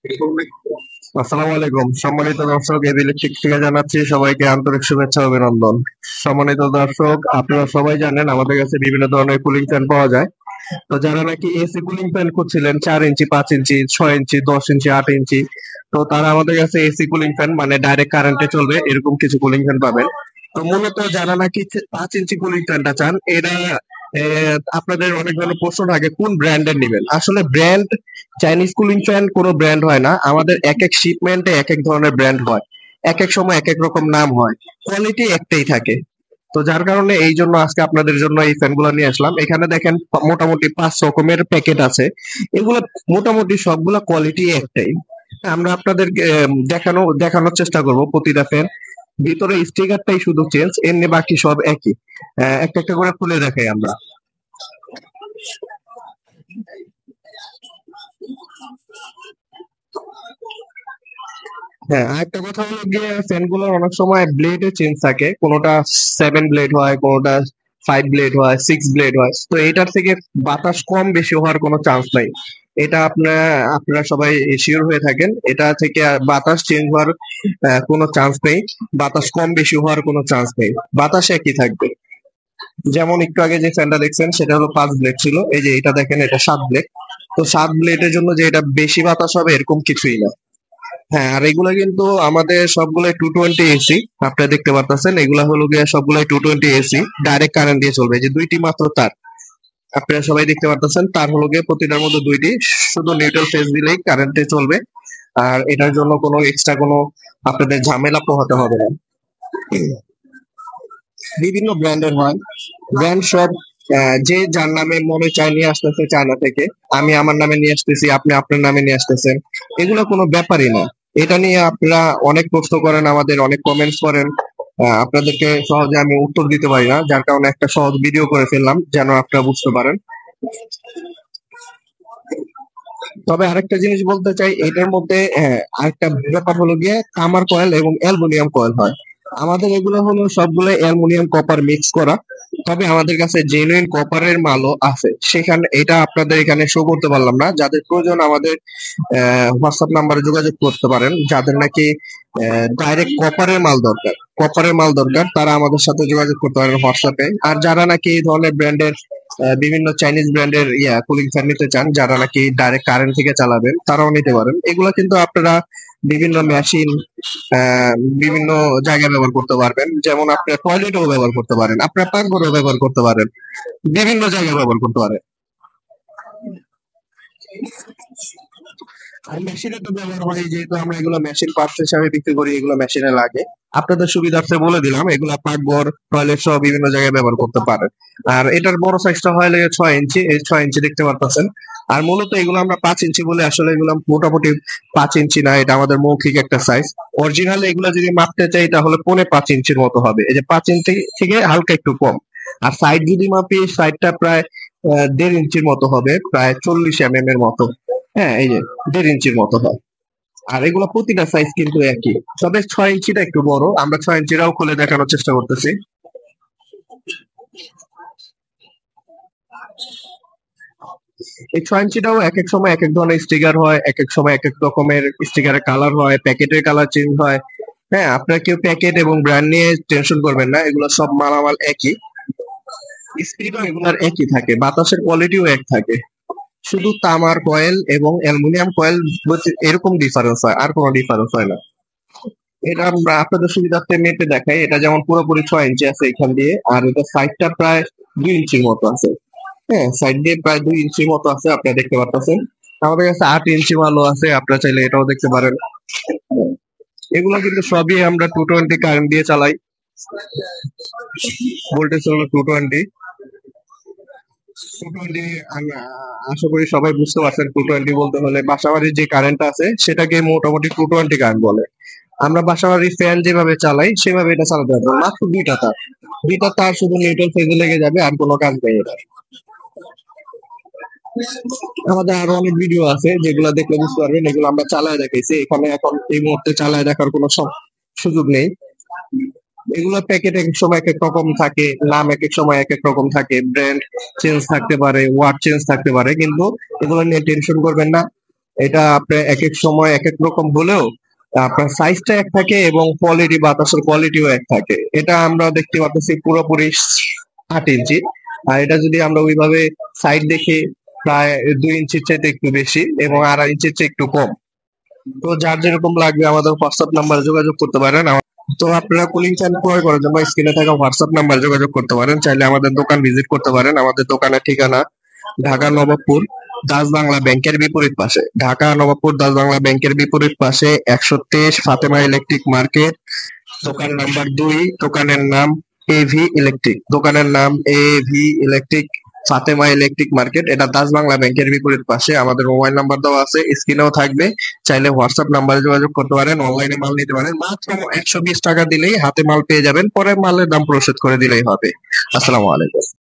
আসসালামু আলাইকুম সম্মানিত দর্শক, এব ইলেকট্রিক থেকে জানাচ্ছি সবাইকে আন্তরিক শুভেচ্ছা ও অভিনন্দন। সম্মানিত দর্শক, আপনারা সবাই জানেন আমাদের কাছে বিভিন্ন ধরনের কুলিং ফ্যান পাওয়া যায়। তো যারা নাকি এসি কুলিং ফ্যান খুঁজছিলেন 4 ইঞ্চি, 5 ইঞ্চি, 6 ইঞ্চি, 10 ইঞ্চি, 8 ইঞ্চি, তো তারা আমাদের কাছে এসি কুলিং ফ্যান মানে ডাইরেক্ট কারেন্টে চলবে এরকম কিছু কুলিং ফ্যান পাবেন। তো মূলত যারা নাকি 5 ইঞ্চি কুলিং ফ্যানটা চান, এরা আপনাদের অনেক ধরনের প্রশ্ন থাকে কোন ব্র্যান্ডের নেবেন। আসলে ব্র্যান্ড চাইনিজ কুলিং ফ্যান কোনো ব্র্যান্ড হয় না, আমাদের এক এক শিপমেন্টে এক এক ধরনের ব্র্যান্ড হয়, এক এক সময় এক এক রকম নাম হয়, কোয়ালিটি একটাই থাকে। তো যার কারণে এই জন্য আজকে আপনাদের জন্য এই ফ্যানগুলো নিয়ে আসলাম। এখানে দেখেন মোটামুটি 5 রকমের প্যাকেট আছে। এগুলো মোটামুটি সবগুলা কোয়ালিটি একটাই। আমরা আপনাদেরকে দেখানোর চেষ্টা করব প্রতিটা ফ্যান। ভিতরে স্টিকারটাই শুধু চেঞ্জ, এমনি বাকি সব একই। একটা একটা করে খুলে দেখাই আমরা। হ্যাঁ, আরেকটা কথা হলো গিয়ে ফ্যান গুলোর অনেক সময় ব্লেডে চেঞ্জ থাকে, কোনোটা 7 ব্লেড হয়, কোনোটা 5 ব্লেড হয়, 6 ব্লেড হয়। তো এটার থেকে বাতাস কম বেশি হওয়ার কোনো চান্স নাই। এটা আপনারা সবাই শিওর হয়ে থাকেন, এটা থেকে আর বাতাস চেঞ্জ হওয়ার কোনো চান্স নেই, বাতাস কম বেশি হওয়ার কোনো চান্স নেই, বাতাস একই থাকবে। যেমন একটু আগে যে ফ্যানটা দেখছেন সেটা হলো 5 ব্লেড ছিল, এই যে এটা দেখেন এটা 7 ব্লেড। তো 7 ব্লেডের জন্য যে এটা বেশি বাতাস হবে এরকম কিছুই না। হ্যাঁ, আর এগুলা কিন্তু আমাদের সবগুলাই 220 এসি। আপনারা দেখতে পারতেছেন এগুলা হলো গিয়ে সবগুলাই 220 এসি, ডাইরেক্ট কারেন্ট দিয়ে চলবে। এই যে দুইটি মাত্র তার, আপনারা সবাই দেখতে পারতেছেন তার হলো গিয়ে প্রতিটার মধ্যে দুইটি, শুধু নিউট্রাল ফেজ দিলেই কারেন্টে চলবে। আর এটার জন্য কোনো এক্সট্রা কোনো আপনাদের ঝামেলা পোহাতে হবে না। বিভিন্ন ব্র্যান্ডের হয়, ব্র্যান্ড সব যে যার নামে মনে চায় নিয়ে আসতেছে চায়না থেকে, আমি আমার নামে নিয়ে আসতেছি, আপনি আপনার নামে নিয়ে আসতেছেন, এগুলো কোনো ব্যাপারই না। এটা নিয়ে আপনারা অনেক প্রশ্ন করেন, আমাদের অনেক কমেন্টস করেন, আপনাদেরকে সহজে আমি উত্তর দিতে পারি না, যার কারণে একটা সহজ ভিডিও করে ফেললাম যেন আপনারা বুঝতে পারেন। তবে আরেকটা জিনিস বলতে চাই, এটার মধ্যে আরেকটা ব্যাপার হলো গিয়ে তামার কয়েল এবং অ্যালুমিনিয়াম কয়েল হয়। আমাদের এগুলো হলো সবগুলো অ্যালুমিনিয়াম কপার মিক্স করা। তবে আমাদের কাছে জেনুইন কপারের মালও আছে, সেখানে এটা আপনাদের এখানে শো করতে পারলাম না। যাদের প্রয়োজন আমাদের হোয়াটসঅ্যাপ নাম্বারে যোগাযোগ করতে পারেন। যাদের নাকি ডাইরেক্ট কপারের মাল দরকার তারা আমাদের সাথে যোগাযোগ করতে পারেন হোয়াটসঅ্যাপে। আর যারা নাকি এই ধরনের ব্র্যান্ডের বিভিন্ন চাইনিজ ব্র্যান্ডের কুলিং ফ্যান নিতে চান, যারা নাকি ডাইরেক্ট কারেন্ট থেকে চালাবেন, তারাও নিতে পারেন। এগুলো কিন্তু আপনারা বিভিন্ন মেশিন, বিভিন্ন জায়গায় ব্যবহার করতে পারবেন। যেমন আপনার টয়লেটেও ব্যবহার করতে পারেন, আপনার পাকঘরেও ব্যবহার করতে পারেন, বিভিন্ন জায়গায় ব্যবহার করতে পারেন। আর মেশিনে তো ব্যবহার হয়, যেহেতু আমরা এগুলো মেশিন পার্টস হিসাবে বিক্রি করি, এগুলো মেশিনে লাগে। আপনাদের সুবিধার্থে বলে দিলাম, এগুলা পাকঘর, টয়লেট সহ বিভিন্ন জায়গায় ব্যবহার করতে পারেন। আর এটার বড় সাইজটা হয় লেগে 6 ইঞ্চি, এই 6 ইঞ্চি দেখতে পারতেছেন। আর মূলত এগুলো আমরা 5 ইঞ্চি বলে, আসলে এগুলো মোটামুটি 5 ইঞ্চি না, এটা আমাদের মৌখিক একটা সাইজ। অরিজিনাল এগুলো যদি মাপতে চাই তাহলে 4.5 ইঞ্চির মতো হবে, এই যে 5 ইঞ্চি থেকে হালকা একটু কম। আর সাইড যদি মাপি, সাইডটা প্রায় 1.5 ইঞ্চির মতো হবে, প্রায় 40 mm এর মতো। হ্যাঁ, এই যে 1.5 ইঞ্চির মতো হয়। আর এগুলো প্রতিটা সাইজ কিন্তু একই, তবে 6 ইঞ্চিটা একটু বড়। আমরা 6 ইঞ্চিটাও খুলে দেখানোর চেষ্টা করতেছি। এই 6 ইঞ্চিটাও এক এক সময় এক এক ধরনের স্টিকার হয়, এক এক সময় এক এক রকমের স্টিকারের কালার হয়, প্যাকেটের কালার চেঞ্জ হয়। হ্যাঁ, আপনারা কেউ প্যাকেট এবং ব্র্যান্ড নিয়ে টেনশন করবেন না, এগুলো সব মালামাল একই, স্পিডও এগুলার একই থাকে, বাতাসের কোয়ালিটিও এক থাকে। শুধু তামার কয়েল এবং অ্যালুমিনিয়াম কয়েল এরকম ডিফারেন্স হয়, আর কোনো ডিফারেন্স হয় না। এটা আমরা আপনাদের সুবিধার্থে মেপে দেখাই। এটা যেমন পুরোপুরি 6 ইঞ্চি আছে এখান দিয়ে, আর এটা সাইডটা প্রায় 2 ইঞ্চির মতো আছে। হ্যাঁ, সাইড দিয়ে প্রায় 2 ইঞ্চির মতো আছে, আপনারা দেখতে পারতেছেন। আমাদের কাছে 8 ইঞ্চি মালও আছে, আপনারা চাইলে এটাও দেখতে পারেন। এগুলো কিন্তু সবই আমরা 220 কারেন্ট দিয়ে চালাই, ভোল্টেজ হলো 220। 220 আশা করি সবাই বুঝতে পারছেন, 220 বলতে হলে বাসাবাড়ির যে কারেন্ট আছে সেটাকে মোটামুটি 220 কারেন্ট বলে। আমরা বাসাবাড়ির ফ্যান যেভাবে চালাই সেভাবে এটা চালাতে পারবো, মাত্র দুইটা তার শুধু নিউট্রাল ফেজে লেগে যাবে, আর কোনো কাজ নেই এটা। আমাদের আরো অনেক ভিডিও আছে যেগুলো দেখলে বুঝতে পারবেন, এগুলো আমরা চালায় দেখাইছি, এখানে এখন এই মুহূর্তে চালায় দেখার কোনো সুযোগ নেই। এগুলো প্যাকেট এক এক সময় এক এক রকম থাকে, নাম এক এক সময় এক এক রকম থাকে, ব্র্যান্ড চেঞ্জ থাকতে পারে, ওয়াট চেঞ্জ থাকতে পারে, কিন্তু এগুলো নিয়ে টেনশন করবেন না। এটা আপনার এক এক সময় এক এক রকম হলেও আপনার সাইজটা এক থাকে এবং কোয়ালিটি বাতাসের কোয়ালিটিও এক থাকে। এটা আমরা দেখতে পাচ্ছি পুরোপুরি 8 ইঞ্চি। আর এটা যদি আমরা ওইভাবে সাইড দেখে প্রায় 2 ইঞ্চির চাইতে একটু বেশি এবং 2.5 ইঞ্চির চেয়ে একটু কম। তো যার যেরকম লাগবে আমাদের হোয়াটসঅ্যাপ নাম্বারে যোগাযোগ করতে পারেন। তো আপনারা কুলিং ফ্যান ক্রয় করার জন্য স্ক্রিনে থাকা হোয়াটসঅ্যাপ নাম্বারে যোগাযোগ করতে পারেন। চাইলে আমাদের দোকান ভিজিট করতে পারেন। আমাদের দোকানের ঠিকানা ঢাকা নবাবপুর ডাচ বাংলা ব্যাংকের বিপরীত পাশে। ঢাকা নবাবপুর ডাচ বাংলা ব্যাংকের বিপরীত পাশে 123 ফাতেমা ইলেকট্রিক মার্কেট। দোকান নাম্বার 2, দোকানের নাম এভি ইলেকট্রিক। দোকানের নাম AV electric, Fatema electric market. এটা ডাচ বাংলা ব্যাংকের বিপরীত পাশে। আমাদের মোবাইল নাম্বার দেওয়া আছে, স্ক্রিনেও থাকবে। চাইলে হোয়াটসঅ্যাপ নাম্বারে যোগাযোগ করতে পারেন, অনলাইনে মাল নিতে পারেন। মাত্র 120 টাকা দিলেই হাতে মাল পেয়ে যাবেন, পরে মালের দাম পরিশোধ করে দিলেই হবে। আসসালামু আলাইকুম।